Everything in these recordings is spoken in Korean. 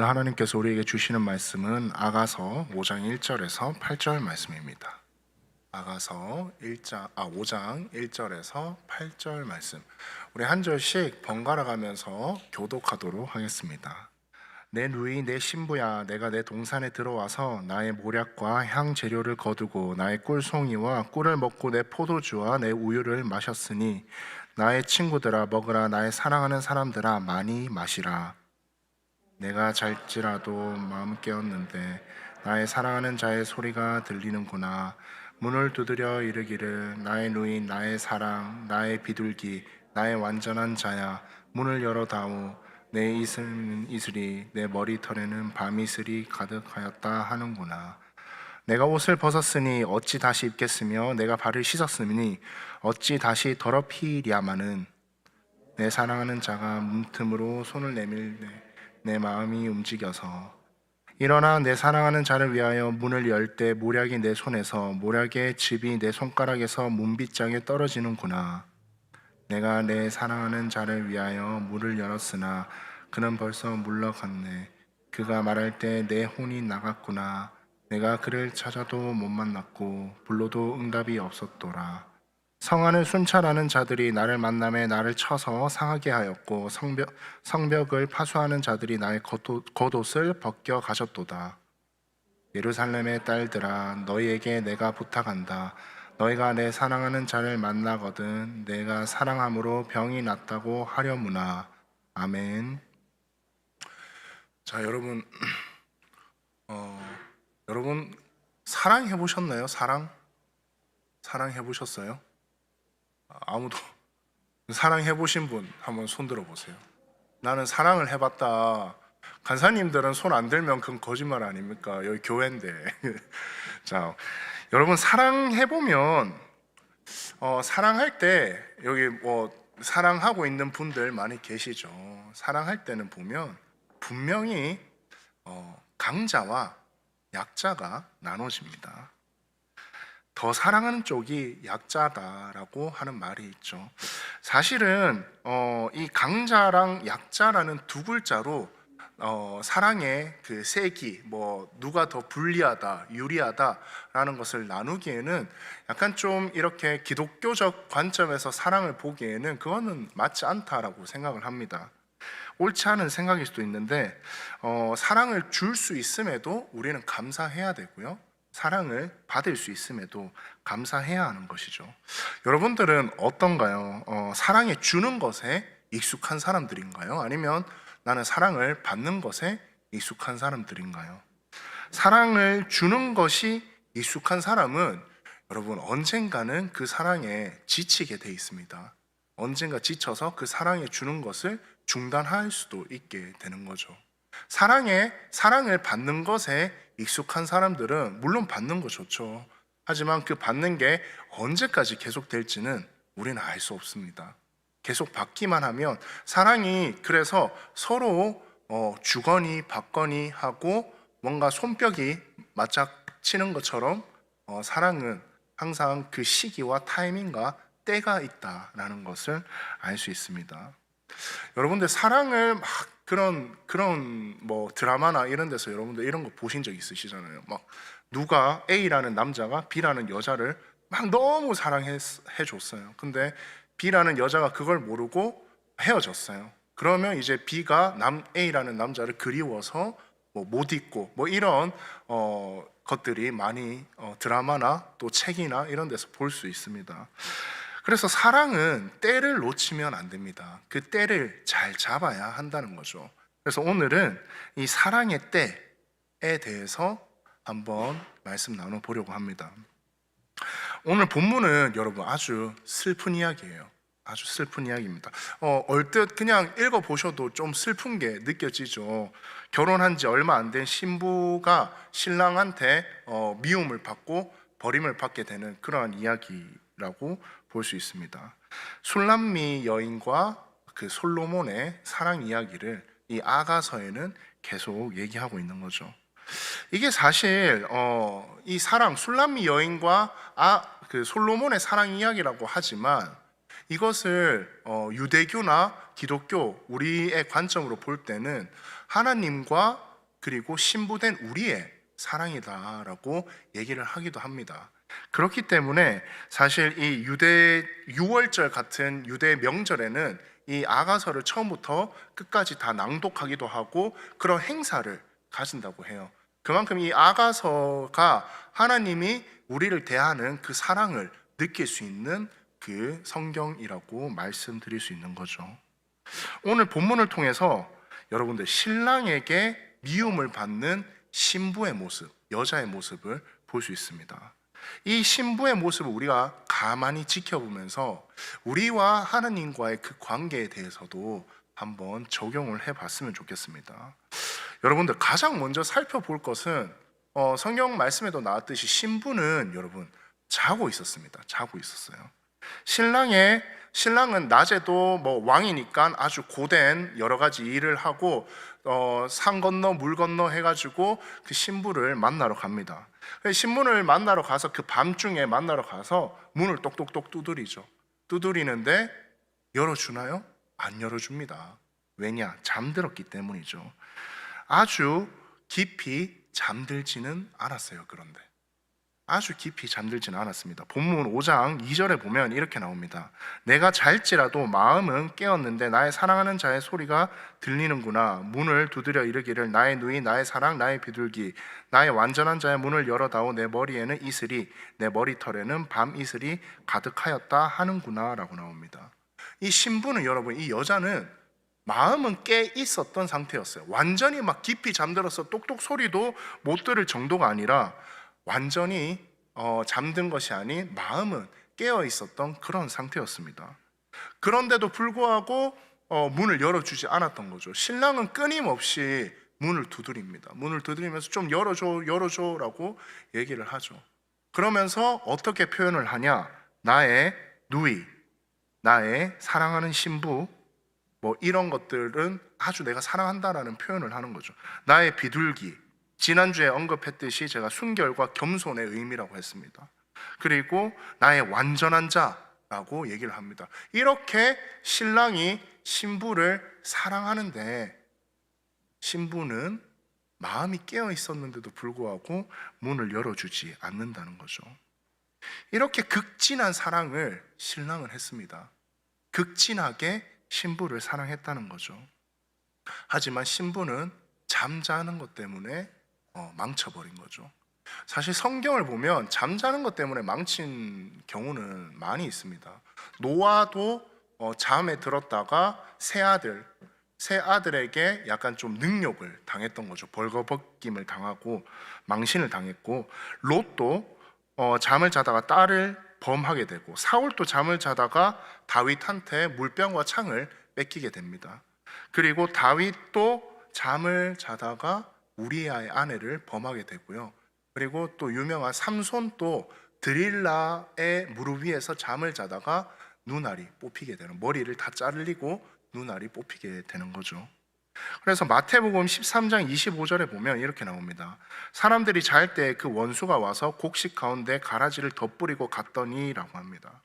오늘 하나님께서 우리에게 주시는 말씀은 아가서 5장 1절에서 8절 말씀입니다. 아가서 5장 1절에서 8절 말씀. 우리 한 절씩 번갈아 가면서 교독하도록 하겠습니다. 내 누이 내 신부야, 내가 내 동산에 들어와서 나의 모략과 향 재료를 거두고 나의 꿀송이와 꿀을 먹고 내 포도주와 내 우유를 마셨으니 나의 친구들아 먹으라, 나의 사랑하는 사람들아 많이 마시라. 내가 잘지라도 마음 깨었는데 나의 사랑하는 자의 소리가 들리는구나. 문을 두드려 이르기를 나의 누이 나의 사랑 나의 비둘기 나의 완전한 자야, 문을 열어다오. 내 이슬이 내 머리털에는 밤이슬이 가득하였다 하는구나. 내가 옷을 벗었으니 어찌 다시 입겠으며 내가 발을 씻었으니 어찌 다시 더럽히랴마는. 내 사랑하는 자가 문틈으로 손을 내밀네 내 마음이 움직여서. 일어나 내 사랑하는 자를 위하여 문을 열 때 모략이 내 손에서 모략의 즙이 내 손가락에서 문빗장에 떨어지는구나. 내가 내 사랑하는 자를 위하여 문을 열었으나 그는 벌써 물러갔네. 그가 말할 때 내 혼이 나갔구나. 내가 그를 찾아도 못 만났고 불러도 응답이 없었더라. 성안을 순찰하는 자들이 나를 만남에 나를 쳐서 상하게 하였고 성벽을 파수하는 자들이 나의 겉옷을 벗겨 가셨도다. 예루살렘의 딸들아, 너희에게 내가 부탁한다. 너희가 내 사랑하는 자를 만나거든 내가 사랑함으로 병이 낫다고 하려무나. 아멘. 자, 여러분 사랑해 보셨나요? 사랑해 보셨어요? 아무도 사랑해 보신 분 한번 손 들어 보세요. 나는 사랑을 해봤다. 간사님들은 손 안 들면 그건 거짓말 아닙니까? 여기 교회인데. 자, 여러분 사랑해 보면 사랑할 때 여기 사랑하고 있는 분들 많이 계시죠. 사랑할 때는 보면 분명히 강자와 약자가 나눠집니다. 더 사랑하는 쪽이 약자다라고 하는 말이 있죠. 사실은 이 강자랑 약자라는 두 글자로 사랑의 그 세기, 누가 더 불리하다, 유리하다라는 것을 나누기에는 약간 좀 이렇게 기독교적 관점에서 사랑을 보기에는 그거는 맞지 않다라고 생각을 합니다. 옳지 않은 생각일 수도 있는데 사랑을 줄 수 있음에도 우리는 감사해야 되고요. 사랑을 받을 수 있음에도 감사해야 하는 것이죠. 여러분들은 어떤가요? 사랑해 주는 것에 익숙한 사람들인가요? 아니면 나는 사랑을 받는 것에 익숙한 사람들인가요? 사랑을 주는 것이 익숙한 사람은 여러분 언젠가는 그 사랑에 지치게 돼 있습니다. 언젠가 지쳐서 그 사랑해 주는 것을 중단할 수도 있게 되는 거죠. 사랑을 받는 것에 익숙한 사람들은 물론 받는 거 좋죠. 하지만 그 받는 게 언제까지 계속될지는 우리는 알 수 없습니다. 계속 받기만 하면 사랑이 그래서 서로 주거니 받거니 하고 뭔가 손뼉이 맞닥치는 것처럼 사랑은 항상 그 시기와 타이밍과 때가 있다라는 것을 알 수 있습니다. 여러분들 사랑을 막 그런 드라마나 이런 데서 여러분들 이런 거 보신 적 있으시잖아요. 막 누가 A라는 남자가 B라는 여자를 막 너무 사랑해 줬어요. 근데 B라는 여자가 그걸 모르고 헤어졌어요. 그러면 이제 B가 A라는 남자를 그리워서 못 잊고 이런 것들이 많이 드라마나 또 책이나 이런 데서 볼 수 있습니다. 그래서 사랑은 때를 놓치면 안 됩니다. 그 때를 잘 잡아야 한다는 거죠. 그래서 오늘은 이 사랑의 때에 대해서 한번 말씀 나눠보려고 합니다. 오늘 본문은 여러분 아주 슬픈 이야기예요. 아주 슬픈 이야기입니다. 얼뜻 그냥 읽어보셔도 좀 슬픈 게 느껴지죠. 결혼한 지 얼마 안 된 신부가 신랑한테 미움을 받고 버림을 받게 되는 그러한 이야기라고 볼 수 있습니다. 술람미 여인과 그 솔로몬의 사랑 이야기를 이 아가서에는 계속 얘기하고 있는 거죠. 이게 사실 이 사랑 술람미 여인과 그 솔로몬의 사랑 이야기라고 하지만 이것을 유대교나 기독교 우리의 관점으로 볼 때는 하나님과 그리고 신부된 우리의 사랑이다라고 얘기를 하기도 합니다. 그렇기 때문에 사실 이 유대 유월절 같은 유대 명절에는 이 아가서를 처음부터 끝까지 다 낭독하기도 하고 그런 행사를 가진다고 해요. 그만큼 이 아가서가 하나님이 우리를 대하는 그 사랑을 느낄 수 있는 그 성경이라고 말씀드릴 수 있는 거죠. 오늘 본문을 통해서 여러분들 신랑에게 미움을 받는 신부의 모습, 여자의 모습을 볼 수 있습니다. 이 신부의 모습을 우리가 가만히 지켜보면서 우리와 하나님과의 그 관계에 대해서도 한번 적용을 해봤으면 좋겠습니다. 여러분들 가장 먼저 살펴볼 것은 성경 말씀에도 나왔듯이 신부는 여러분 자고 있었습니다. 자고 있었어요. 신랑은 낮에도 뭐 왕이니까 아주 고된 여러 가지 일을 하고 산 건너 물 건너 해가지고 그 신부를 만나러 갑니다. 신부를 만나러 가서 그 밤중에 만나러 가서 문을 똑똑똑 두드리죠. 두드리는데 열어주나요? 안 열어줍니다. 왜냐? 잠들었기 때문이죠. 아주 깊이 잠들지는 않았어요. 그런데 아주 깊이 잠들지는 않았습니다. 본문 5장 2절에 보면 이렇게 나옵니다. 내가 잘지라도 마음은 깨었는데 나의 사랑하는 자의 소리가 들리는구나. 문을 두드려 이르기를 나의 누이 나의 사랑 나의 비둘기 나의 완전한 자의 문을 열어다오. 내 머리에는 이슬이 내 머리털에는 밤 이슬이 가득하였다 하는구나 라고 나옵니다. 이 신부는 여러분, 이 여자는 마음은 깨 있었던 상태였어요. 완전히 막 깊이 잠들어서 똑똑 소리도 못 들을 정도가 아니라 완전히 잠든 것이 아닌 마음은 깨어 있었던 그런 상태였습니다. 그런데도 불구하고 문을 열어주지 않았던 거죠. 신랑은 끊임없이 문을 두드립니다. 문을 두드리면서 좀 열어줘 라고 얘기를 하죠. 그러면서 어떻게 표현을 하냐? 나의 누이, 나의 사랑하는 신부, 뭐 이런 것들은 아주 내가 사랑한다라는 표현을 하는 거죠. 나의 비둘기, 지난주에 언급했듯이 제가 순결과 겸손의 의미라고 했습니다. 그리고 나의 완전한 자라고 얘기를 합니다. 이렇게 신랑이 신부를 사랑하는데 신부는 마음이 깨어 있었는데도 불구하고 문을 열어주지 않는다는 거죠. 이렇게 극진한 사랑을 신랑은 했습니다. 극진하게 신부를 사랑했다는 거죠. 하지만 신부는 잠자는 것 때문에 망쳐버린 거죠. 사실 성경을 보면 잠자는 것 때문에 망친 경우는 많이 있습니다. 노아도 잠에 들었다가 새 아들에게 약간 좀 능욕을 당했던 거죠. 벌거벗김을 당하고 망신을 당했고, 롯도 잠을 자다가 딸을 범하게 되고, 사울도 잠을 자다가 다윗한테 물병과 창을 뺏기게 됩니다. 그리고 다윗도 잠을 자다가 우리아의 아내를 범하게 되고요. 그리고 또 유명한 삼손도 드릴라의 무릎 위에서 잠을 자다가 눈알이 뽑히게 되는, 머리를 다 자르고 눈알이 뽑히게 되는 거죠. 그래서 마태복음 13장 25절에 보면 이렇게 나옵니다. 사람들이 잘 때 그 원수가 와서 곡식 가운데 가라지를 덧뿌리고 갔더니 라고 합니다.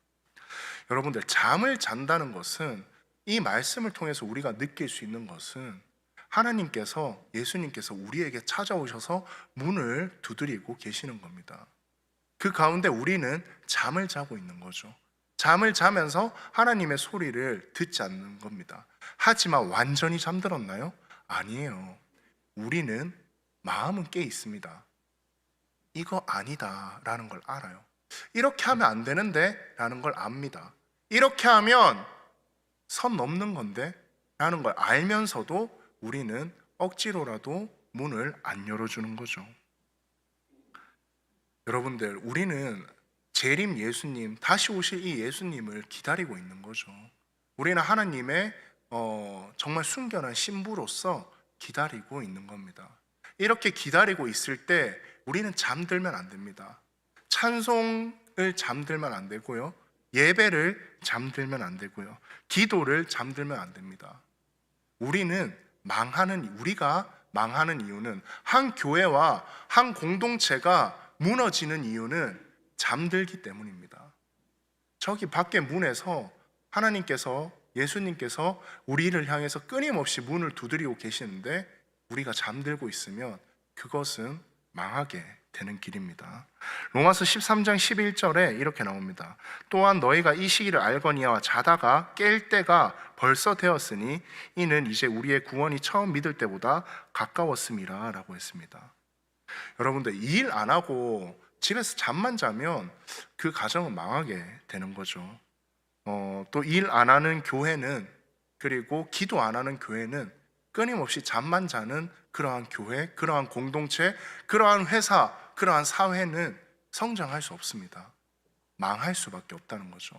여러분들, 잠을 잔다는 것은, 이 말씀을 통해서 우리가 느낄 수 있는 것은 하나님께서, 예수님께서 우리에게 찾아오셔서 문을 두드리고 계시는 겁니다. 그 가운데 우리는 잠을 자고 있는 거죠. 잠을 자면서 하나님의 소리를 듣지 않는 겁니다. 하지만 완전히 잠들었나요? 아니에요. 우리는 마음은 깨 있습니다. 이거 아니다 라는 걸 알아요. 이렇게 하면 안 되는데 라는 걸 압니다. 이렇게 하면 선 넘는 건데 라는 걸 알면서도 우리는 억지로라도 문을 안 열어주는 거죠. 여러분들, 우리는 재림 예수님, 다시 오실 이 예수님을 기다리고 있는 거죠. 우리는 하나님의 정말 순결한 신부로서 기다리고 있는 겁니다. 이렇게 기다리고 있을 때 우리는 잠들면 안 됩니다. 찬송을 잠들면 안 되고요, 예배를 잠들면 안 되고요, 기도를 잠들면 안 됩니다. 우리가 망하는 이유는, 한 교회와 한 공동체가 무너지는 이유는 잠들기 때문입니다. 저기 밖에 문에서 하나님께서, 예수님께서 우리를 향해서 끊임없이 문을 두드리고 계시는데 우리가 잠들고 있으면 그것은 망하게 되는 길입니다. 로마서 13장 11절에 이렇게 나옵니다. 또한 너희가 이 시기를 알거니와 자다가 깰 때가 벌써 되었으니 이는 이제 우리의 구원이 처음 믿을 때보다 가까웠음이라 라고 했습니다. 여러분들, 일 안 하고 집에서 잠만 자면 그 가정은 망하게 되는 거죠. 또 일 안 하는 교회는, 그리고 기도 안 하는 교회는 끊임없이 잠만 자는 그러한 교회, 그러한 공동체, 그러한 회사, 그러한 사회는 성장할 수 없습니다. 망할 수밖에 없다는 거죠.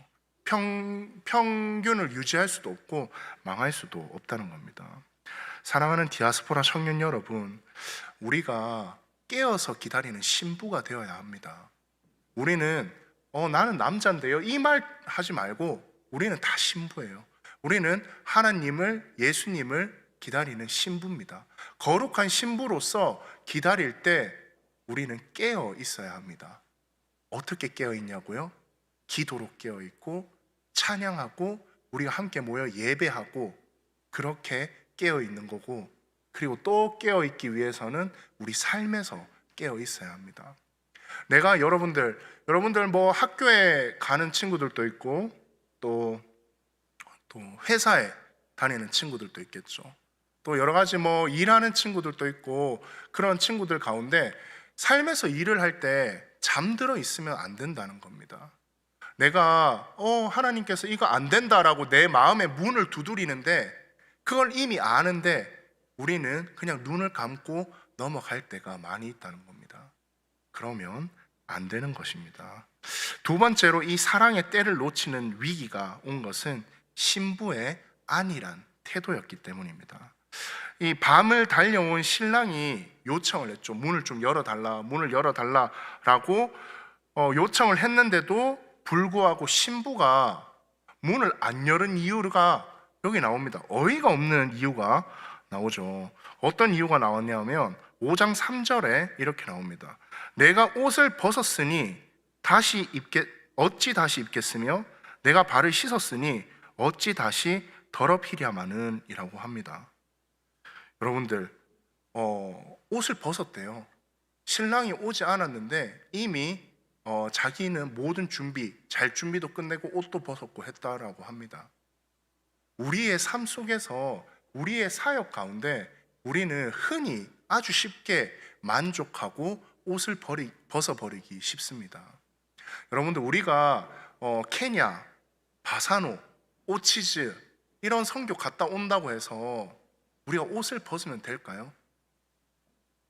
평균을 유지할 수도 없고 망할 수도 없다는 겁니다. 사랑하는 디아스포라 청년 여러분, 우리가 깨어서 기다리는 신부가 되어야 합니다. 우리는 나는 남자인데요, 이 말 하지 말고 우리는 다 신부예요. 우리는 하나님을, 예수님을 기다리는 신부입니다. 거룩한 신부로서 기다릴 때 우리는 깨어 있어야 합니다. 어떻게 깨어 있냐고요? 기도로 깨어 있고 찬양하고 우리가 함께 모여 예배하고 그렇게 깨어 있는 거고, 그리고 또 깨어 있기 위해서는 우리 삶에서 깨어 있어야 합니다. 내가 여러분들 뭐 학교에 가는 친구들도 있고 또 회사에 다니는 친구들도 있겠죠. 또 여러 가지 뭐 일하는 친구들도 있고, 그런 친구들 가운데 삶에서 일을 할 때 잠들어 있으면 안 된다는 겁니다. 내가 하나님께서 이거 안 된다라고 내 마음의 문을 두드리는데 그걸 이미 아는데 우리는 그냥 눈을 감고 넘어갈 때가 많이 있다는 겁니다. 그러면 안 되는 것입니다. 두 번째로 이 사랑의 때를 놓치는 위기가 온 것은 신부의 안일한 태도였기 때문입니다. 이 밤을 달려온 신랑이 요청을 했죠. 문을 좀 열어달라, 문을 열어달라라고 요청을 했는데도 불구하고 신부가 문을 안 열은 이유가 여기 나옵니다. 어이가 없는 이유가 나오죠. 어떤 이유가 나왔냐면 5장 3절에 이렇게 나옵니다. 내가 옷을 벗었으니 어찌 다시 입겠으며 내가 발을 씻었으니 어찌 다시 더럽히랴마는 이라고 합니다. 여러분들, 옷을 벗었대요. 신랑이 오지 않았는데 이미 자기는 모든 잘 준비도 끝내고 옷도 벗었고 했다라고 합니다. 우리의 삶 속에서, 우리의 사역 가운데 우리는 흔히 아주 쉽게 만족하고 옷을 벗어버리기 쉽습니다. 여러분들, 우리가 케냐, 바사노, 오치즈 이런 선교 갔다 온다고 해서 우리가 옷을 벗으면 될까요?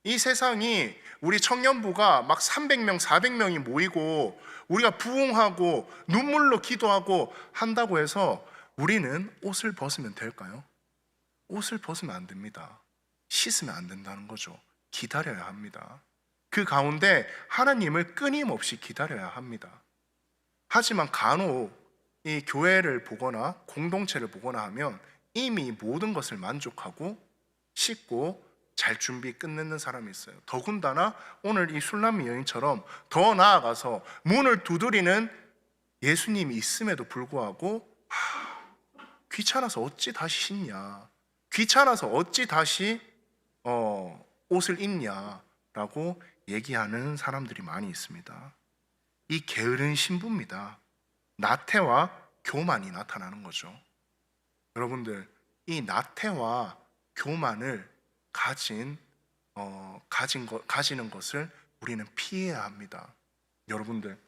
이 세상이 우리 청년부가 막 300명, 400명이 모이고 우리가 부흥하고 눈물로 기도하고 한다고 해서 우리는 옷을 벗으면 될까요? 옷을 벗으면 안 됩니다. 씻으면 안 된다는 거죠. 기다려야 합니다. 그 가운데 하나님을 끊임없이 기다려야 합니다. 하지만 간혹 이 교회를 보거나 공동체를 보거나 하면 이미 모든 것을 만족하고 씻고 잘 준비 끝내는 사람이 있어요. 더군다나 오늘 이 술람미 여인처럼 더 나아가서 문을 두드리는 예수님이 있음에도 불구하고 귀찮아서 어찌 다시 씻냐, 귀찮아서 어찌 다시 옷을 입냐라고 얘기하는 사람들이 많이 있습니다. 이 게으른 신부입니다. 나태와 교만이 나타나는 거죠. 여러분들, 이 나태와 교만을 가지는 것을 우리는 피해야 합니다. 여러분들,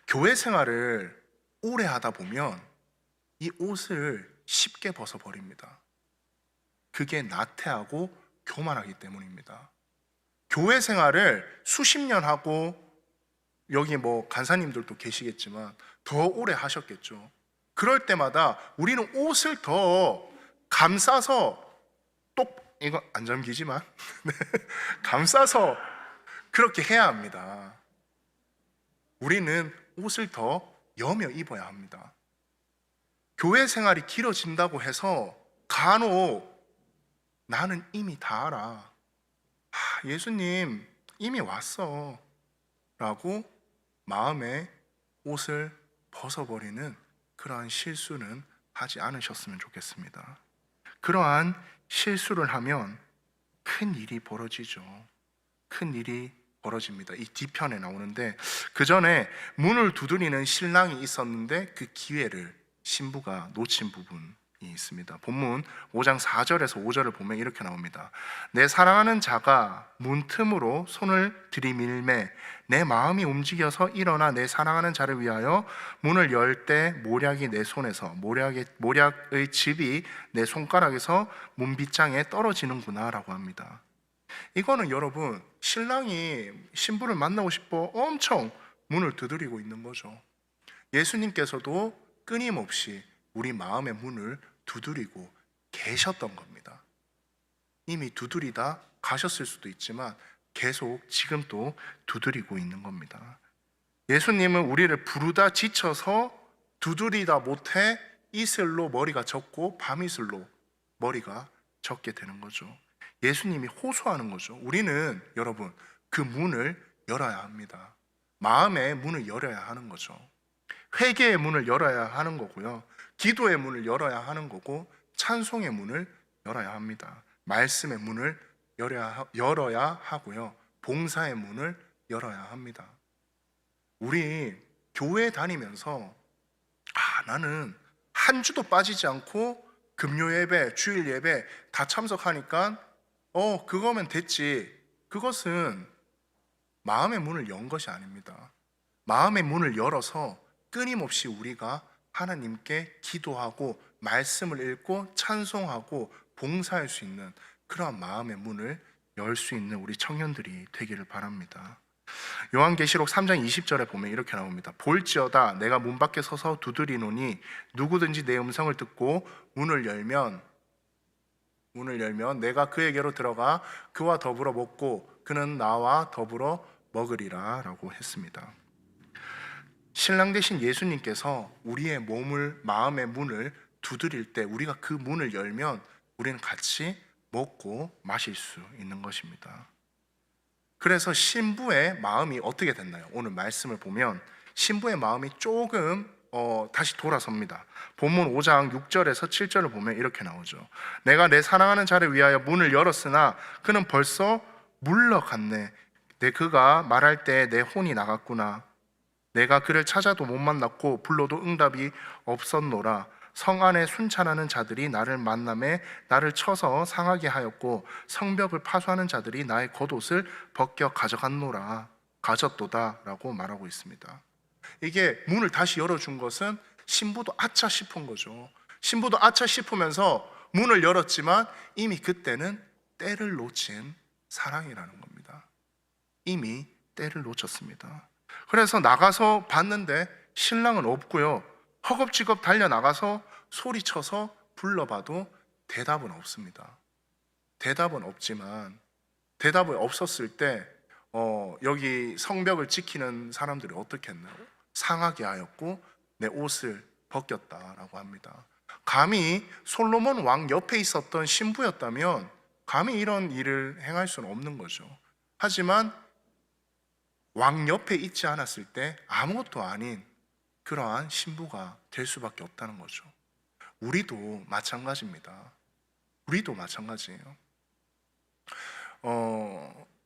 교회 생활을 오래 하다 보면 이 옷을 쉽게 벗어버립니다. 그게 나태하고 교만하기 때문입니다. 교회 생활을 수십 년 하고, 여기 뭐 간사님들도 계시겠지만 더 오래 하셨겠죠. 그럴 때마다 우리는 옷을 더 감싸서, 이거 안 잠기지만 감싸서 그렇게 해야 합니다. 우리는 옷을 더 여며 입어야 합니다. 교회 생활이 길어진다고 해서 간혹 나는 이미 다 알아, 예수님 이미 왔어 라고 마음에 옷을 벗어버리는 그러한 실수는 하지 않으셨으면 좋겠습니다. 그러한 실수를 하면 큰 일이 벌어지죠. 큰 일이 벌어집니다. 이 뒤편에 나오는데, 그 전에 문을 두드리는 신랑이 있었는데 그 기회를 신부가 놓친 부분이 있습니다. 본문 5장 4절에서 5절을 보면 이렇게 나옵니다. 내 사랑하는 자가 문틈으로 손을 들이밀매 내 마음이 움직여서 일어나 내 사랑하는 자를 위하여 문을 열 때 모략이 내 손에서 모략의 즙이 내 손가락에서 문빗장에 떨어지는구나 라고 합니다. 이거는 여러분, 신랑이 신부를 만나고 싶어 엄청 문을 두드리고 있는 거죠. 예수님께서도 끊임없이 우리 마음의 문을 두드리고 계셨던 겁니다. 이미 두드리다 가셨을 수도 있지만 계속 지금 또 두드리고 있는 겁니다. 예수님은 우리를 부르다 지쳐서 두드리다 못해 이슬로 머리가 젖고 밤이슬로 머리가 젖게 되는 거죠. 예수님이 호소하는 거죠. 우리는 여러분 그 문을 열어야 합니다. 마음의 문을 열어야 하는 거죠. 회개의 문을 열어야 하는 거고요. 기도의 문을 열어야 하는 거고, 찬송의 문을 열어야 합니다. 말씀의 문을 열어야 하고요. 봉사의 문을 열어야 합니다. 우리 교회 다니면서 나는 한 주도 빠지지 않고 금요 예배, 주일 예배 다 참석하니까 그거면 됐지. 그것은 마음의 문을 연 것이 아닙니다. 마음의 문을 열어서 끊임없이 우리가 하나님께 기도하고 말씀을 읽고 찬송하고 봉사할 수 있는 그러한 마음의 문을 열 수 있는 우리 청년들이 되기를 바랍니다. 요한계시록 3장 20절에 보면 이렇게 나옵니다. 볼지어다 내가 문 밖에 서서 두드리노니 누구든지 내 음성을 듣고 문을 열면 내가 그에게로 들어가 그와 더불어 먹고 그는 나와 더불어 먹으리라 라고 했습니다. 신랑 되신 예수님께서 우리의 마음의 문을 두드릴 때 우리가 그 문을 열면 우리는 같이 먹고 마실 수 있는 것입니다. 그래서 신부의 마음이 어떻게 됐나요? 오늘 말씀을 보면 신부의 마음이 조금 다시 돌아섭니다. 본문 5장 6절에서 7절을 보면 이렇게 나오죠. 내가 내 사랑하는 자를 위하여 문을 열었으나 그는 벌써 물러갔네. 그가 말할 때 내 혼이 나갔구나. 내가 그를 찾아도 못 만났고 불러도 응답이 없었노라. 성 안에 순찰하는 자들이 나를 만남에 나를 쳐서 상하게 하였고 성벽을 파수하는 자들이 나의 겉옷을 벗겨 가졌도다 라고 말하고 있습니다. 이게 문을 다시 열어준 것은 신부도 아차 싶은 거죠. 신부도 아차 싶으면서 문을 열었지만 이미 그때는 때를 놓친 사랑이라는 겁니다. 이미 때를 놓쳤습니다. 그래서 나가서 봤는데 신랑은 없고요. 허겁지겁 달려나가서 소리쳐서 불러봐도 대답은 없습니다. 대답은 없지만 대답이 없었을 때 여기 성벽을 지키는 사람들이 어떻게 했나요? 상하게 하였고 내 옷을 벗겼다라고 합니다. 감히 솔로몬 왕 옆에 있었던 신부였다면 감히 이런 일을 행할 수는 없는 거죠. 하지만 왕 옆에 있지 않았을 때 아무것도 아닌 그러한 신부가 될 수밖에 없다는 거죠. 우리도 마찬가지입니다. 우리도 마찬가지예요.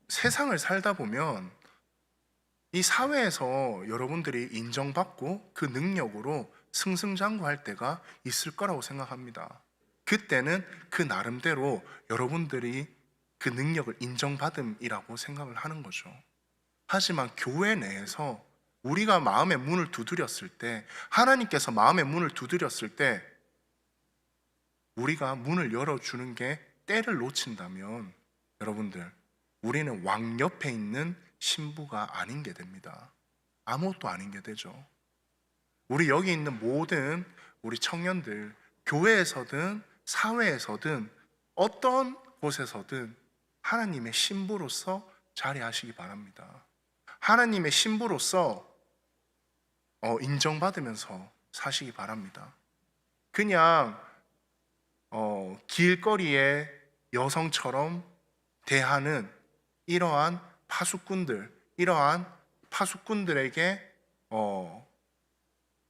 세상을 살다 보면 이 사회에서 여러분들이 인정받고 그 능력으로 승승장구할 때가 있을 거라고 생각합니다. 그때는 그 나름대로 여러분들이 그 능력을 인정받음이라고 생각을 하는 거죠. 하지만 교회 내에서 우리가 마음의 문을 두드렸을 때, 하나님께서 마음의 문을 두드렸을 때 우리가 문을 열어주는 게 때를 놓친다면 여러분들, 우리는 왕 옆에 있는 신부가 아닌 게 됩니다. 아무것도 아닌 게 되죠. 우리 여기 있는 모든 우리 청년들, 교회에서든 사회에서든 어떤 곳에서든 하나님의 신부로서 자리하시기 바랍니다. 하나님의 신부로서 인정받으면서 사시기 바랍니다. 그냥 길거리의 여성처럼 대하는 이러한 파수꾼들에게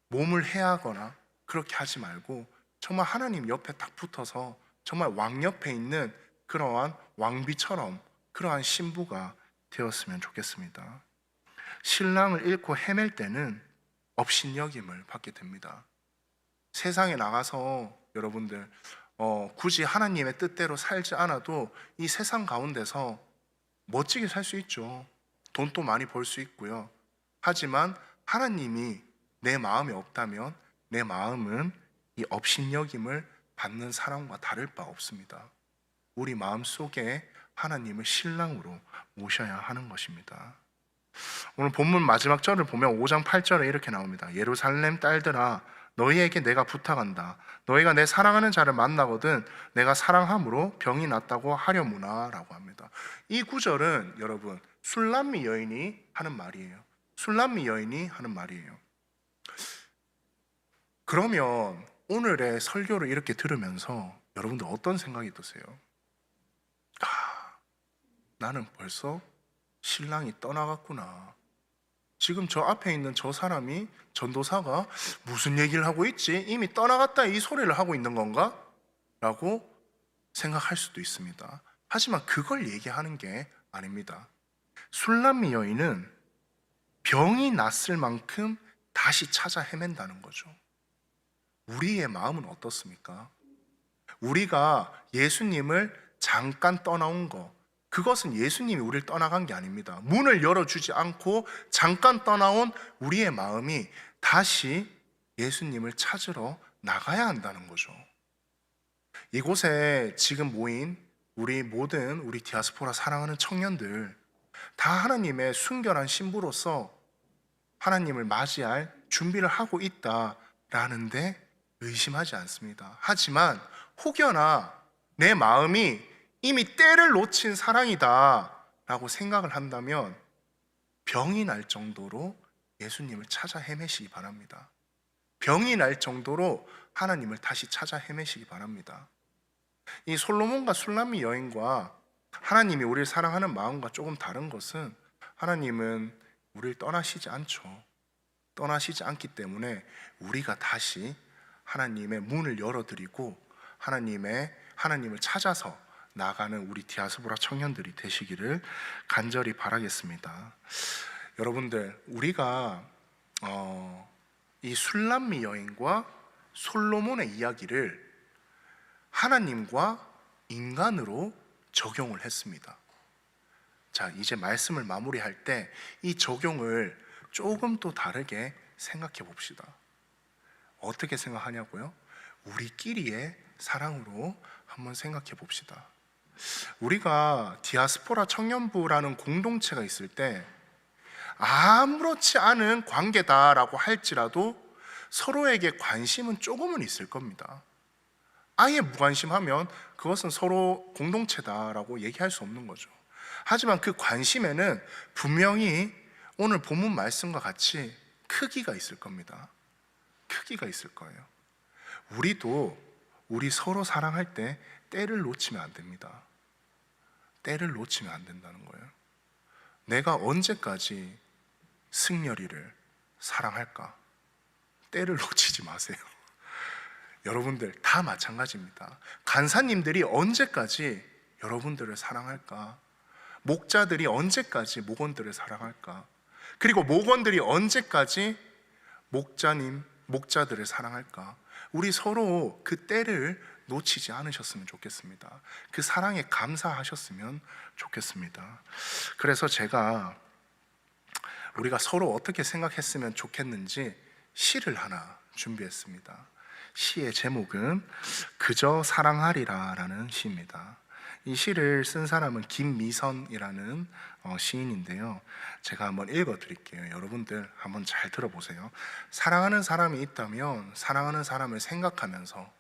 몸을 해하거나 그렇게 하지 말고 정말 하나님 옆에 딱 붙어서 정말 왕 옆에 있는 그러한 왕비처럼 그러한 신부가 되었으면 좋겠습니다. 신랑을 잃고 헤맬 때는 업신여김을 받게 됩니다. 세상에 나가서 여러분들 굳이 하나님의 뜻대로 살지 않아도 이 세상 가운데서 멋지게 살 수 있죠. 돈도 많이 벌 수 있고요. 하지만 하나님이 내 마음에 없다면 내 마음은 이 업신여김을 받는 사람과 다를 바 없습니다. 우리 마음 속에 하나님을 신랑으로 모셔야 하는 것입니다. 오늘 본문 마지막 절을 보면 5장 8절에 이렇게 나옵니다. 예루살렘 딸들아, 너희에게 내가 부탁한다. 너희가 내 사랑하는 자를 만나거든 내가 사랑함으로 병이 낫다고 하려무나 라고 합니다. 이 구절은 여러분 술람미 여인이 하는 말이에요. 술람미 여인이 하는 말이에요. 그러면 오늘의 설교를 이렇게 들으면서 여러분들 어떤 생각이 드세요? 나는 벌써 신랑이 떠나갔구나. 지금 저 앞에 있는 저 사람이, 전도사가 무슨 얘기를 하고 있지? 이미 떠나갔다 이 소리를 하고 있는 건가? 라고 생각할 수도 있습니다. 하지만 그걸 얘기하는 게 아닙니다. 술람미 여인은 병이 났을 만큼 다시 찾아 헤맨다는 거죠. 우리의 마음은 어떻습니까? 우리가 예수님을 잠깐 떠나온 거, 그것은 예수님이 우리를 떠나간 게 아닙니다. 문을 열어주지 않고 잠깐 떠나온 우리의 마음이 다시 예수님을 찾으러 나가야 한다는 거죠. 이곳에 지금 모인 우리 모든 우리 디아스포라 사랑하는 청년들 다 하나님의 순결한 신부로서 하나님을 맞이할 준비를 하고 있다라는데 의심하지 않습니다. 하지만 혹여나 내 마음이 이미 때를 놓친 사랑이다 라고 생각을 한다면 병이 날 정도로 예수님을 찾아 헤매시기 바랍니다. 병이 날 정도로 하나님을 다시 찾아 헤매시기 바랍니다. 이 솔로몬과 술람미 여인과 하나님이 우리를 사랑하는 마음과 조금 다른 것은 하나님은 우리를 떠나시지 않죠. 떠나시지 않기 때문에 우리가 다시 하나님의 문을 열어드리고 하나님을 찾아서 나가는 우리 디아스포라 청년들이 되시기를 간절히 바라겠습니다. 여러분들, 우리가 이 술람미 여인과 솔로몬의 이야기를 하나님과 인간으로 적용을 했습니다. 자, 이제 말씀을 마무리할 때 이 적용을 조금 또 다르게 생각해 봅시다. 어떻게 생각하냐고요? 우리끼리의 사랑으로 한번 생각해 봅시다. 우리가 디아스포라 청년부라는 공동체가 있을 때 아무렇지 않은 관계다라고 할지라도 서로에게 관심은 조금은 있을 겁니다. 아예 무관심하면 그것은 서로 공동체다라고 얘기할 수 없는 거죠. 하지만 그 관심에는 분명히 오늘 본문 말씀과 같이 크기가 있을 겁니다. 크기가 있을 거예요. 우리 서로 사랑할 때 때를 놓치면 안 됩니다. 때를 놓치면 안 된다는 거예요. 내가 언제까지 승열이를 사랑할까? 때를 놓치지 마세요. 여러분들 다 마찬가지입니다. 간사님들이 언제까지 여러분들을 사랑할까? 목자들이 언제까지 목원들을 사랑할까? 그리고 목원들이 언제까지 목자들을 사랑할까? 우리 서로 그 때를 놓치지 않으셨으면 좋겠습니다. 그 사랑에 감사하셨으면 좋겠습니다. 그래서 제가 우리가 서로 어떻게 생각했으면 좋겠는지 시를 하나 준비했습니다. 시의 제목은 그저 사랑하리라 라는 시입니다. 이 시를 쓴 사람은 김미선이라는 시인인데요. 제가 한번 읽어드릴게요. 여러분들 한번 잘 들어보세요. 사랑하는 사람이 있다면 사랑하는 사람을 생각하면서,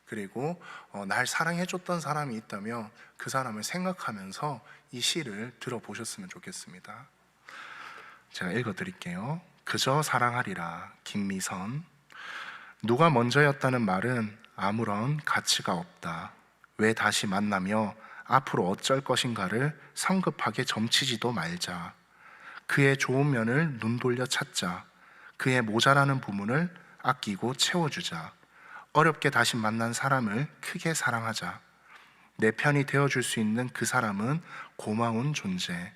그리고 날 사랑해줬던 사람이 있다면 그 사람을 생각하면서 이 시를 들어보셨으면 좋겠습니다. 제가 읽어드릴게요. 그저 사랑하리라, 김미선. 누가 먼저였다는 말은 아무런 가치가 없다. 왜 다시 만나며 앞으로 어쩔 것인가를 성급하게 점치지도 말자. 그의 좋은 면을 눈 돌려 찾자. 그의 모자라는 부분을 아끼고 채워주자. 어렵게 다시 만난 사람을 크게 사랑하자. 내 편이 되어줄 수 있는 그 사람은 고마운 존재.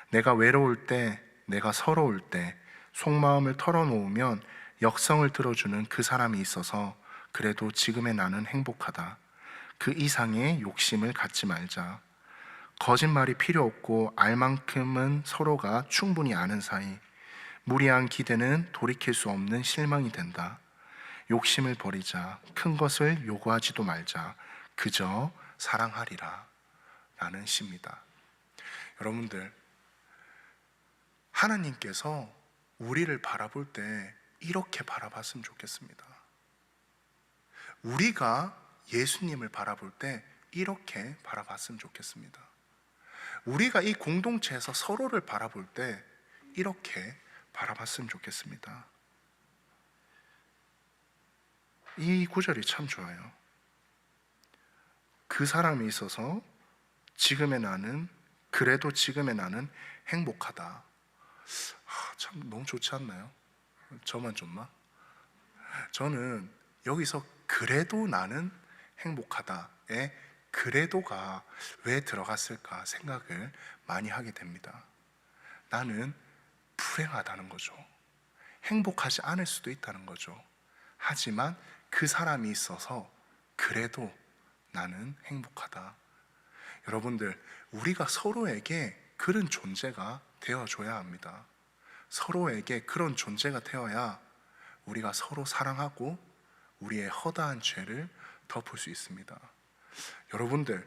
내가 외로울 때, 내가 서러울 때 속마음을 털어놓으면 역성을 들어주는 그 사람이 있어서 그래도 지금의 나는 행복하다. 그 이상의 욕심을 갖지 말자. 거짓말이 필요 없고 알 만큼은 서로가 충분히 아는 사이. 무리한 기대는 돌이킬 수 없는 실망이 된다. 욕심을 버리자. 큰 것을 요구하지도 말자. 그저 사랑하리라. 라는 시입니다. 여러분들, 하나님께서 우리를 바라볼 때 이렇게 바라봤으면 좋겠습니다. 우리가 예수님을 바라볼 때 이렇게 바라봤으면 좋겠습니다. 우리가 이 공동체에서 서로를 바라볼 때 이렇게 바라봤으면 좋겠습니다. 이 구절이 참 좋아요. 그 사람이 있어서 지금의 나는, 그래도 지금의 나는 행복하다. 참 너무 좋지 않나요? 저만 좀만. 저는 여기서 그래도 나는 행복하다에 그래도가 왜 들어갔을까 생각을 많이 하게 됩니다. 나는 불행하다는 거죠. 행복하지 않을 수도 있다는 거죠. 하지만 그 사람이 있어서 그래도 나는 행복하다. 여러분들, 우리가 서로에게 그런 존재가 되어줘야 합니다. 서로에게 그런 존재가 되어야 우리가 서로 사랑하고 우리의 허다한 죄를 덮을 수 있습니다. 여러분들,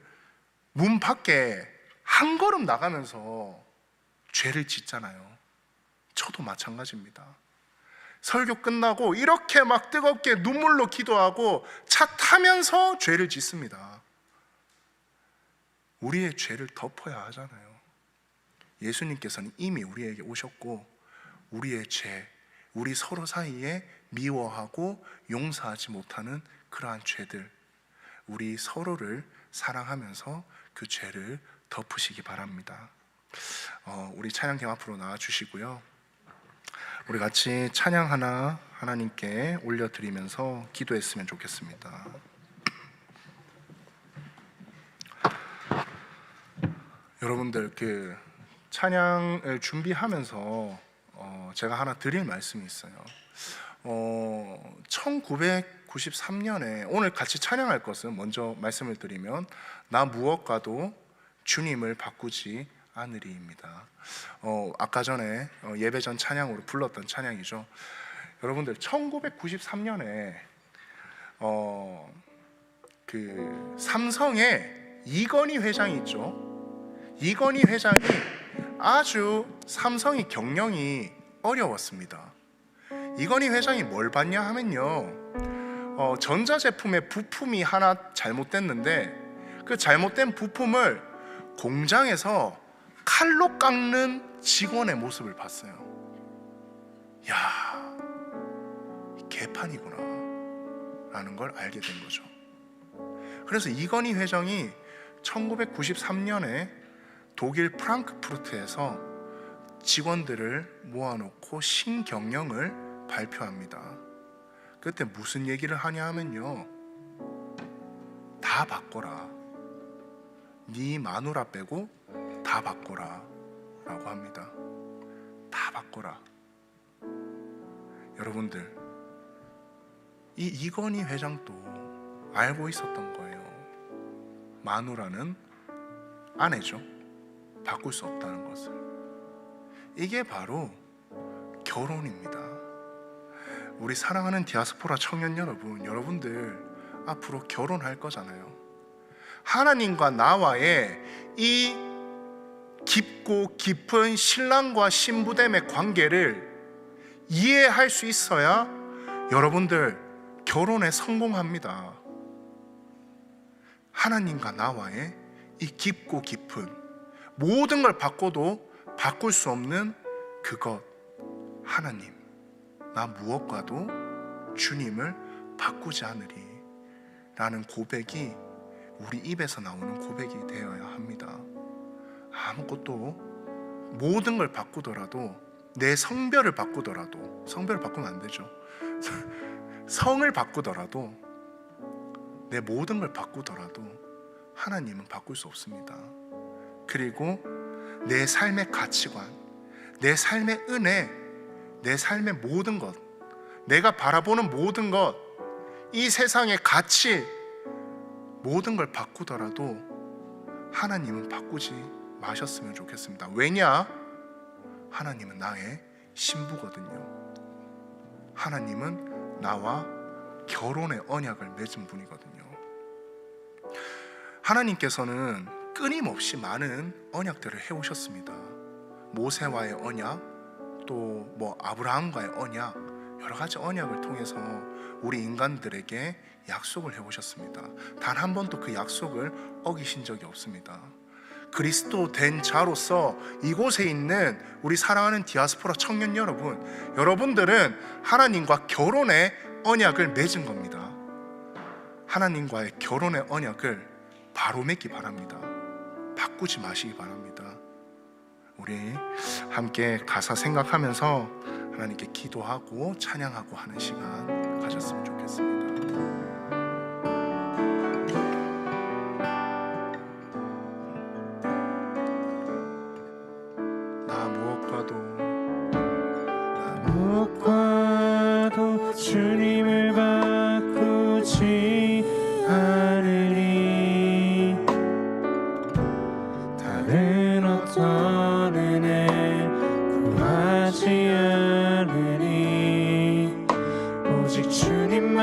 문 밖에 한 걸음 나가면서 죄를 짓잖아요. 저도 마찬가지입니다. 설교 끝나고 이렇게 막 뜨겁게 눈물로 기도하고 차 타면서 죄를 짓습니다. 우리의 죄를 덮어야 하잖아요. 예수님께서는 이미 우리에게 오셨고 우리의 죄, 우리 서로 사이에 미워하고 용서하지 못하는 그러한 죄들, 우리 서로를 사랑하면서 그 죄를 덮으시기 바랍니다. 우리 찬양팀 앞으로 나와주시고요. 우리 같이 찬양 하나 하나님께 올려드리면서 기도했으면 좋겠습니다. 여러분들, 그 찬양을 준비하면서 제가 하나 드릴 말씀이 있어요. 1993년에 오늘 같이 찬양할 것은 먼저 말씀을 드리면 나 무엇과도 주님을 바꾸지 않으리입니다. 아까 전에 예배 전 찬양으로 불렀던 찬양이죠. 여러분들, 1993년에 그 삼성에 이건희 회장이 있죠. 이건희 회장이 아주 삼성이 경영이 어려웠습니다. 이건희 회장이 뭘 봤냐 하면요, 전자제품의 부품이 하나 잘못됐는데 그 잘못된 부품을 공장에서 칼로 깎는 직원의 모습을 봤어요. 야, 개판이구나 라는 걸 알게 된 거죠. 그래서 이건희 회장이 1993년에 독일 프랑크푸르트에서 직원들을 모아놓고 신경영을 발표합니다. 그때 무슨 얘기를 하냐 하면요, 다 바꿔라. 네 마누라 빼고 다 바꿔라 라고 합니다. 다 바꿔라. 여러분들, 이 이건희 회장도 알고 있었던 거예요. 마누라는 아내죠. 바꿀 수 없다는 것을. 이게 바로 결혼입니다. 우리 사랑하는 디아스포라 청년 여러분, 여러분들 앞으로 결혼할 거잖아요. 하나님과 나와의 이 깊고 깊은 신랑과 신부됨의 관계를 이해할 수 있어야 여러분들 결혼에 성공합니다. 하나님과 나와의 이 깊고 깊은, 모든 걸 바꿔도 바꿀 수 없는 그것, 하나님, 나 무엇과도 주님을 바꾸지 않으리 라는 고백이 우리 입에서 나오는 고백이 되어야 합니다. 아무것도, 모든 걸 바꾸더라도, 내 성별을 바꾸더라도, 성별을 바꾸면 안 되죠. 성을 바꾸더라도, 내 모든 걸 바꾸더라도 하나님은 바꿀 수 없습니다. 그리고 내 삶의 가치관, 내 삶의 은혜, 내 삶의 모든 것, 내가 바라보는 모든 것, 이 세상의 가치, 모든 걸 바꾸더라도 하나님은 바꾸지 마셨으면 좋겠습니다. 왜냐? 하나님은 나의 신부거든요. 하나님은 나와 결혼의 언약을 맺은 분이거든요. 하나님께서는 끊임없이 많은 언약들을 해오셨습니다. 모세와의 언약, 또 아브라함과의 언약, 여러 가지 언약을 통해서 우리 인간들에게 약속을 해오셨습니다. 단 한 번도 그 약속을 어기신 적이 없습니다. 그리스도 된 자로서 이곳에 있는 우리 사랑하는 디아스포라 청년 여러분, 여러분들은 하나님과 결혼의 언약을 맺은 겁니다. 하나님과의 결혼의 언약을 바로 맺기 바랍니다. 바꾸지 마시기 바랍니다. 우리 함께 가사 생각하면서 하나님께 기도하고 찬양하고 하는 시간 가졌으면 좋겠습니다. 무엇과도 주님을 바꾸지 않으리. 다른 어떤 은혜 구하지 않으리. 오직 주님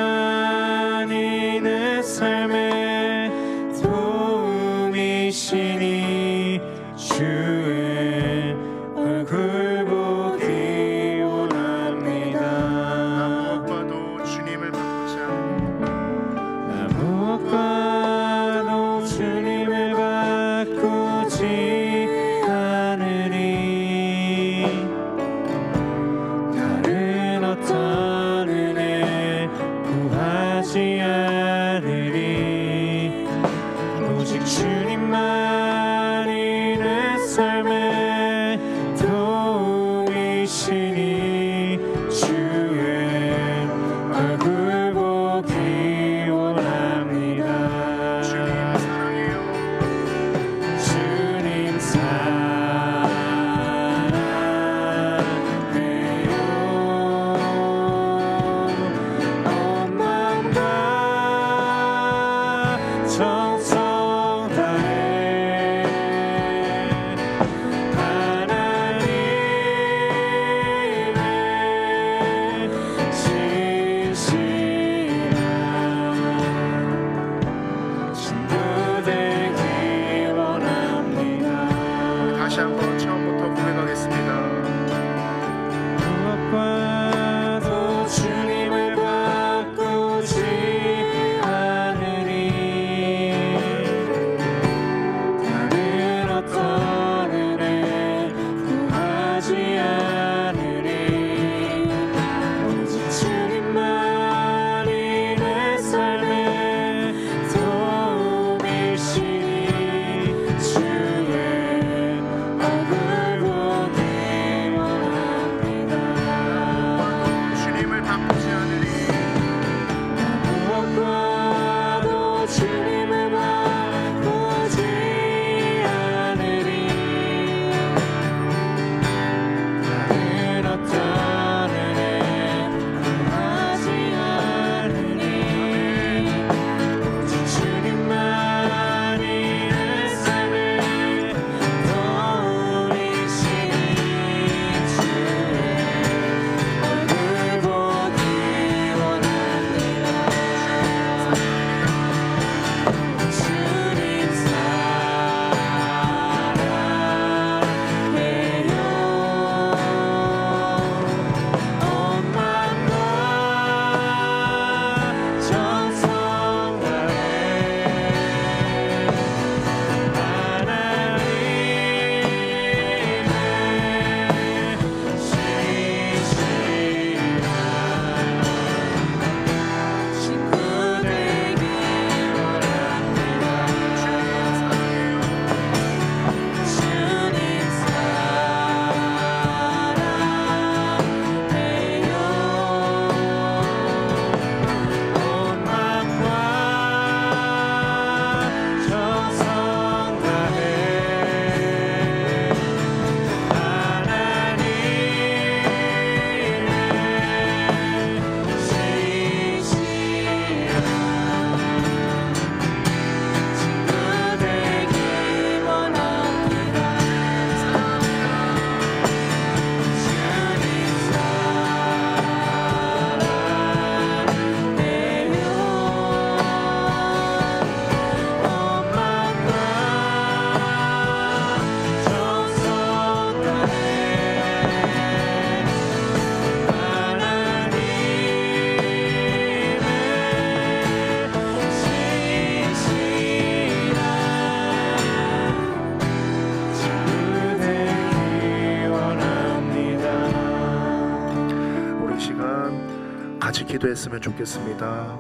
기도했으면 좋겠습니다.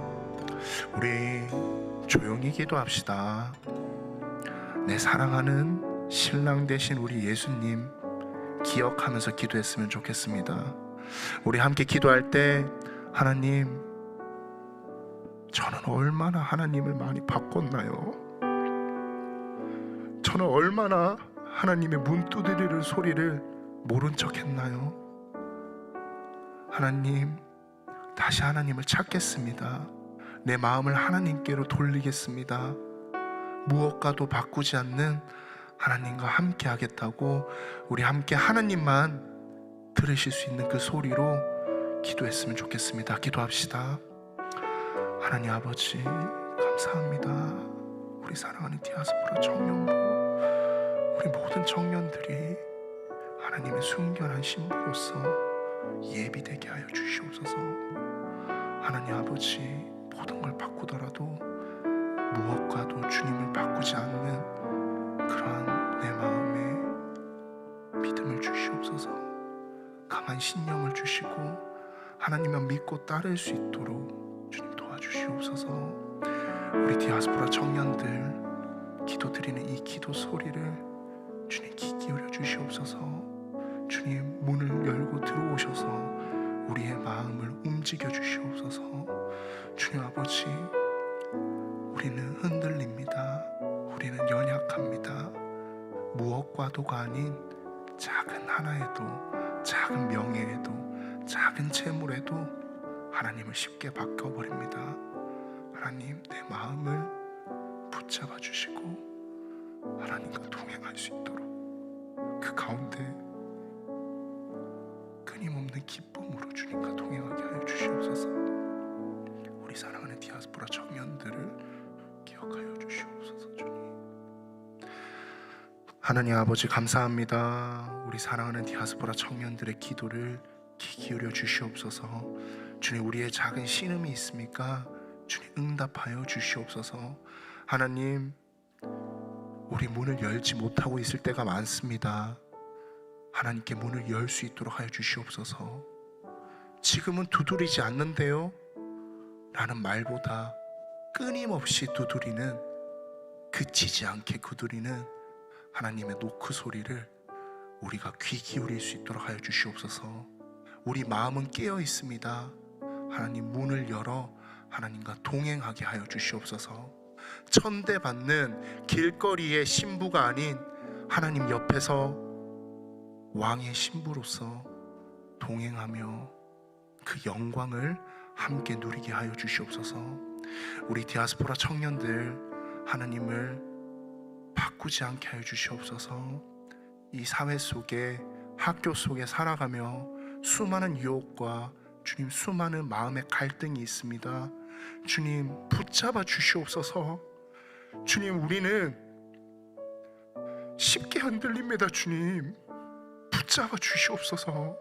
우리 조용히 기도합시다. 내 사랑하는 신랑 되신 우리 예수님 기억하면서 기도했으면 좋겠습니다. 우리 함께 기도할 때 하나님, 저는 얼마나 하나님을 많이 바꿨나요? 저는 얼마나 하나님의 문 두드리는 소리를 모른 척 했나요? 하나님, 다시 하나님을 찾겠습니다. 내 마음을 하나님께로 돌리겠습니다. 무엇과도 바꾸지 않는 하나님과 함께 하겠다고 우리 함께 하나님만 들으실 수 있는 그 소리로 기도했으면 좋겠습니다. 기도합시다. 하나님 아버지, 감사합니다. 우리 사랑하는 디아스포라 청년부, 우리 모든 청년들이 하나님의 순결한 신부로서 예비되게 하여 주시옵소서. 하나님 아버지, 모든 걸 바꾸더라도 무엇과도 주님을 바꾸지 않는 그러한 내 마음에 믿음을 주시옵소서. 강한 신령을 주시고 하나님만 믿고 따를 수 있도록 주님 도와주시옵소서. 우리 디아스포라 청년들 기도드리는 이 기도 소리를 주님 귀 기울여 주시옵소서. 주님 문을 열고 들어오셔서 우리의 마음을 움직여 주시옵소서. 주님 아버지, 우리는 흔들립니다. 우리는 연약합니다. 무엇과도가 아닌 작은 하나에도, 작은 명예에도, 작은 재물에도 하나님을 쉽게 바꿔버립니다. 하나님, 내 마음을 붙잡아 주시고 하나님과 동행할 수 있도록 그 가운데 끊임없는 기쁨으로 주님과 동행하게 하여 주시옵소서. 우리 사랑하는 디아스포라 청년들을 기억하여 주시옵소서. 주님, 하나님 아버지 감사합니다. 우리 사랑하는 디아스포라 청년들의 기도를 귀 기울여 주시옵소서. 주님, 우리의 작은 신음이 있습니까? 주님 응답하여 주시옵소서. 하나님, 우리 문을 열지 못하고 있을 때가 많습니다. 하나님께 문을 열 수 있도록 하여 주시옵소서. 지금은 두드리지 않는데요 라는 말보다 끊임없이 두드리는, 그치지 않게 두드리는 하나님의 노크 소리를 우리가 귀 기울일 수 있도록 하여 주시옵소서. 우리 마음은 깨어 있습니다. 하나님, 문을 열어 하나님과 동행하게 하여 주시옵소서. 천대받는 길거리의 신부가 아닌 하나님 옆에서 왕의 신부로서 동행하며 그 영광을 함께 누리게 하여 주시옵소서. 우리 디아스포라 청년들 하나님을 바꾸지 않게 하여 주시옵소서. 이 사회 속에, 학교 속에 살아가며 수많은 유혹과 주님, 수많은 마음의 갈등이 있습니다. 주님, 붙잡아 주시옵소서. 주님, 우리는 쉽게 흔들립니다. 주님, 붙잡아 주시옵소서.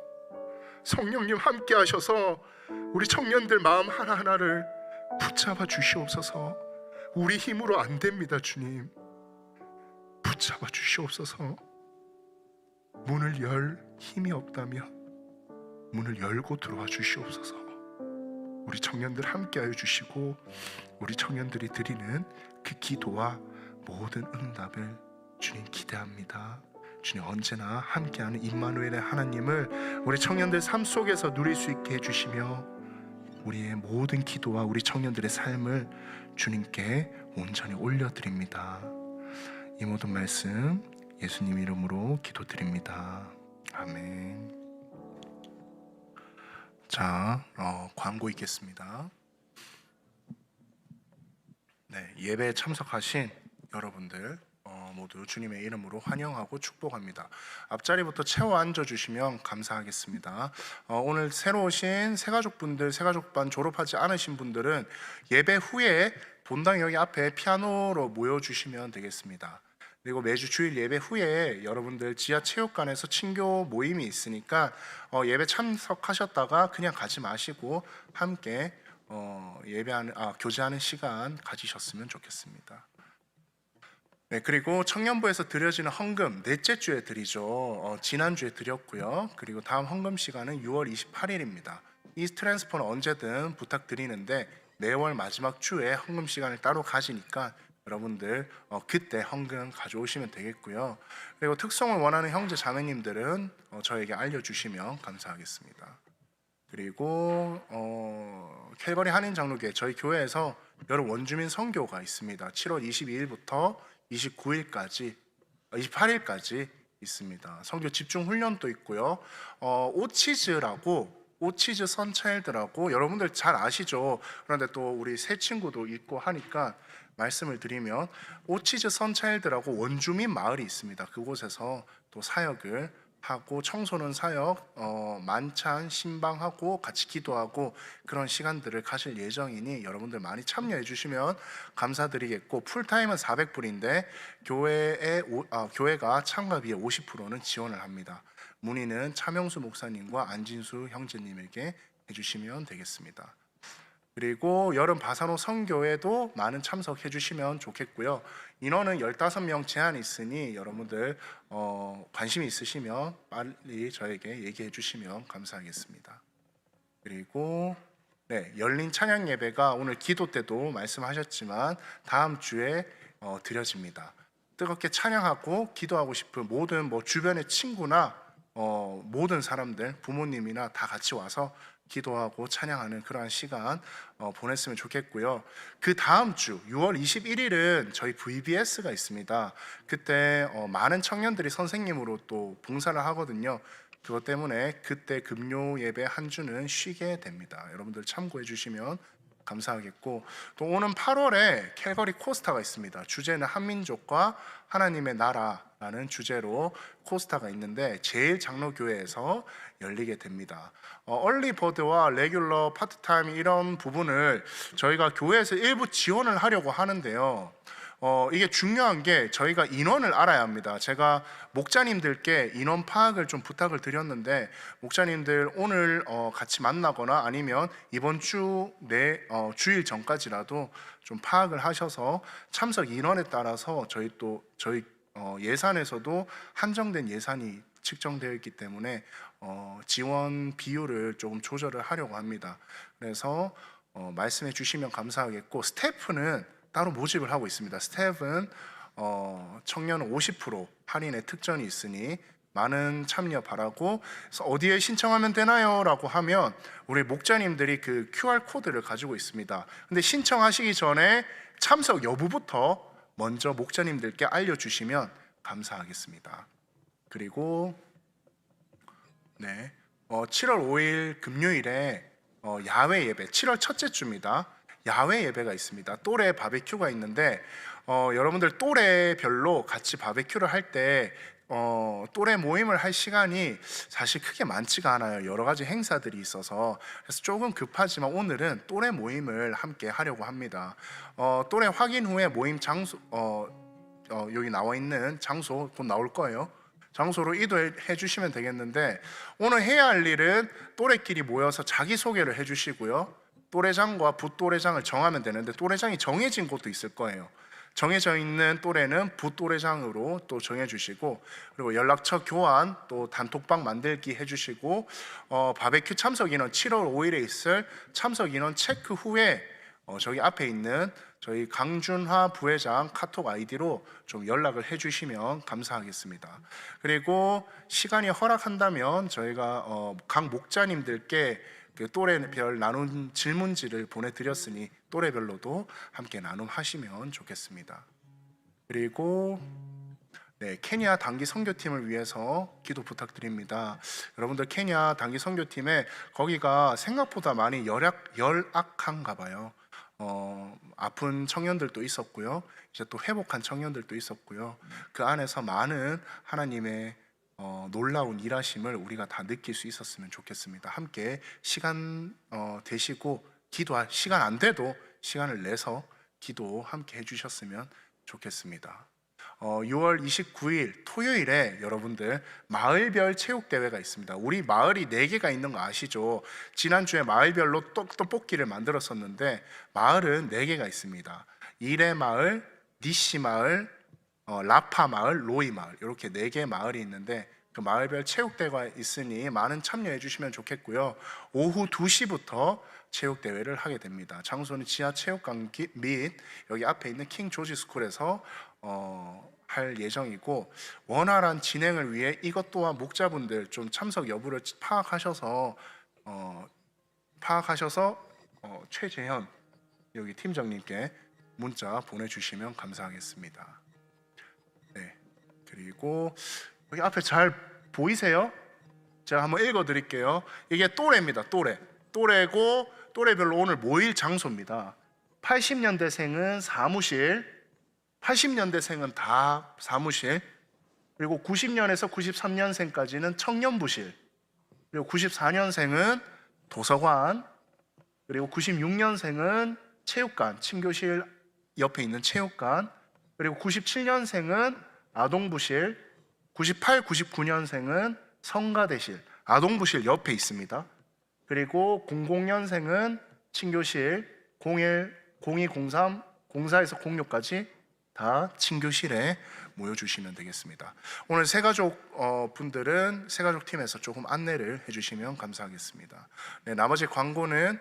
성령님 함께 하셔서 우리 청년들 마음 하나하나를 붙잡아 주시옵소서. 우리 힘으로 안 됩니다. 주님, 붙잡아 주시옵소서. 문을 열 힘이 없다면 문을 열고 들어와 주시옵소서. 우리 청년들 함께 하여 주시고 우리 청년들이 드리는 그 기도와 모든 응답을 주님 기대합니다. 주님, 언제나 함께하는 임마누엘의 하나님을 우리 청년들 삶 속에서 누릴 수 있게 해주시며 우리의 모든 기도와 우리 청년들의 삶을 주님께 온전히 올려드립니다. 이 모든 말씀 예수님 이름으로 기도드립니다. 아멘. 자, 광고 있겠습니다. 네, 예배에 참석하신 여러분들 모두 주님의 이름으로 환영하고 축복합니다. 앞자리부터 채워 앉아주시면 감사하겠습니다. 오늘 새로 오신 새가족분들, 새가족반 졸업하지 않으신 분들은 예배 후에 본당 여기 앞에 피아노로 모여주시면 되겠습니다. 그리고 매주 주일 예배 후에 여러분들 지하 체육관에서 친교 모임이 있으니까 예배 참석하셨다가 그냥 가지 마시고 함께 교제하는 시간 가지셨으면 좋겠습니다. 네, 그리고 청년부에서 드려지는 헌금 넷째 주에 드리죠. 지난주에 드렸고요. 그리고 다음 헌금 시간은 6월 28일입니다. 이 트랜스퍼는 언제든 부탁드리는데 매월 마지막 주에 헌금 시간을 따로 가지니까 여러분들 그때 헌금 가져오시면 되겠고요. 그리고 특송을 원하는 형제 자매님들은 저에게 알려주시면 감사하겠습니다. 그리고 캘버리 한인장로교회 저희 교회에서 여러 원주민 선교가 있습니다. 7월 22일부터 29일까지 28일까지 있습니다. 선교 집중 훈련도 있고요. 오치즈 선차일드라고 여러분들 잘 아시죠? 그런데 또 우리 새 친구도 있고 하니까 말씀을 드리면 오치즈 선차일드라고 원주민 마을이 있습니다. 그곳에서 또 사역을 하고 청소년 사역, 만찬, 신방하고 같이 기도하고 그런 시간들을 가질 예정이니 여러분들 많이 참여해 주시면 감사드리겠고, 풀타임은 400불인데 교회가 참가비의 50%는 지원을 합니다. 문의는 차명수 목사님과 안진수 형제님에게 해주시면 되겠습니다. 그리고 여름 바사노 선교에도 많은 참석해 주시면 좋겠고요. 인원은 15명 제한이 있으니 여러분들 관심이 있으시면 빨리 저에게 얘기해 주시면 감사하겠습니다. 그리고 열린 찬양 예배가 오늘 기도 때도 말씀하셨지만 다음 주에 드려집니다. 뜨겁게 찬양하고 기도하고 싶은 모든 주변의 친구나 모든 사람들, 부모님이나 다 같이 와서 기도하고 찬양하는 그러한 시간 보냈으면 좋겠고요. 그 다음 주 6월 21일은 저희 VBS가 있습니다. 그때 많은 청년들이 선생님으로 또 봉사를 하거든요. 그것 때문에 그때 금요 예배 한 주는 쉬게 됩니다. 여러분들 참고해 주시면 감사하겠고, 또 오는 8월에 캘거리 코스타가 있습니다. 주제는 한민족과 하나님의 나라라는 주제로 코스타가 있는데 제일 장로교회에서 열리게 됩니다. 얼리버드와 레귤러, 파트타임 이런 부분을 저희가 교회에서 일부 지원을 하려고 하는데요. 이게 중요한 게 저희가 인원을 알아야 합니다. 제가 목자님들께 인원 파악을 좀 부탁을 드렸는데 목자님들 오늘 같이 만나거나 아니면 이번 주 주일 전까지라도 좀 파악을 하셔서 참석 인원에 따라서 저희 예산에서도 한정된 예산이 측정되어 있기 때문에 지원 비율을 조금 조절을 하려고 합니다. 그래서 말씀해 주시면 감사하겠고, 스태프는 따로 모집을 하고 있습니다. 스텝은 청년은 50% 할인의 특전이 있으니 많은 참여 바라고, 그래서 어디에 신청하면 되나요? 라고 하면 우리 목자님들이 그 QR 코드를 가지고 있습니다. 근데 신청하시기 전에 참석 여부부터 먼저 목자님들께 알려주시면 감사하겠습니다. 그리고 7월 5일 금요일에 야외 예배, 7월 첫째 주입니다. 야외 예배가 있습니다. 또래 바베큐가 있는데 여러분들 또래별로 같이 바베큐를 할 때 또래 모임을 할 시간이 사실 크게 많지가 않아요. 여러 가지 행사들이 있어서. 그래서 조금 급하지만 오늘은 또래 모임을 함께 하려고 합니다. 또래 확인 후에 모임 장소 여기 나와 있는 장소 곧 나올 거예요. 장소로 이동해 주시면 되겠는데, 오늘 해야 할 일은 또래끼리 모여서 자기소개를 해 주시고요. 또래장과 부또래장을 정하면 되는데 또래장이 정해진 곳도 있을 거예요. 정해져 있는 또래는 부또래장으로 또 정해주시고, 그리고 연락처 교환, 또 단톡방 만들기 해주시고, 바베큐 참석 인원 7월 5일에 있을 참석 인원 체크 후에 저기 앞에 있는 저희 강준화 부회장 카톡 아이디로 좀 연락을 해주시면 감사하겠습니다. 그리고 시간이 허락한다면 저희가 각 목자님들께 그 또래별 나눈 질문지를 보내드렸으니 또래별로도 함께 나눔하시면 좋겠습니다. 그리고 케냐 단기 선교팀을 위해서 기도 부탁드립니다. 여러분들 케냐 단기 선교팀에 거기가 생각보다 많이 열악한가 봐요. 아픈 청년들도 있었고요. 이제 또 회복한 청년들도 있었고요. 그 안에서 많은 하나님의 놀라운 일하심을 우리가 다 느낄 수 있었으면 좋겠습니다. 함께 시간 되시고 기도할 시간 안 돼도 시간을 내서 기도 함께 해주셨으면 좋겠습니다. 6월 29일 토요일에 여러분들 마을별 체육대회가 있습니다. 우리 마을이 4개가 있는 거 아시죠? 지난주에 마을별로 떡볶이를 만들었었는데 마을은 4개가 있습니다. 이레마을, 니시마을, 라파마을, 로이마을, 이렇게 4개의 마을이 있는데 그 마을별 체육대회가 있으니 많은 참여해 주시면 좋겠고요. 오후 2시부터 체육대회를 하게 됩니다. 장소는 지하 체육관 및 여기 앞에 있는 킹 조지 스쿨에서 할 예정이고, 원활한 진행을 위해 이것 또한 목자분들 좀 참석 여부를 파악하셔서 최재현 여기 팀장님께 문자 보내주시면 감사하겠습니다. 네, 그리고 여기 앞에 잘 보이세요? 제가 한번 읽어드릴게요. 이게 또래입니다. 또래고 또래별로 오늘 모일 장소입니다. 80년대생은 사무실, 80년대생은 다 사무실, 그리고 90년에서 93년생까지는 청년부실, 그리고 94년생은 도서관, 그리고 96년생은 체육관, 친교실 옆에 있는 체육관, 그리고 97년생은 아동부실, 98, 99년생은 성가대실, 아동부실 옆에 있습니다. 그리고 00년생은 친교실, 01, 02, 03, 04에서 06까지 다 친교실에 모여주시면 되겠습니다. 오늘 새가족 분들은 새가족 팀에서 조금 안내를 해주시면 감사하겠습니다. 네, 나머지 광고는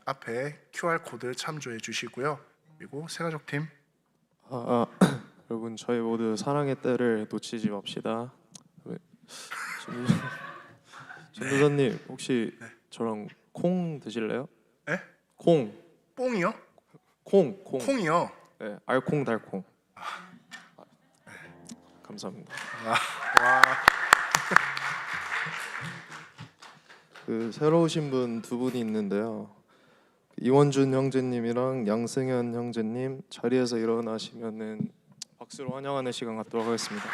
앞에 QR 코드 참조해 주시고요. 그리고 새가족 팀 여러분, 저희 모두 사랑의 때를 놓치지 맙시다. 전도사님, 혹시 저랑 콩 드실래요? 네? 콩. 뽕이요? 콩. 콩이요? 네, 알콩달콩. 감사합니다. 와. 그 새로 오신 분 두 분이 있는데요. 이원준 형제님이랑 양승현 형제님 자리에서 일어나시면은 박수로 환영하는 시간 갖도록 하겠습니다.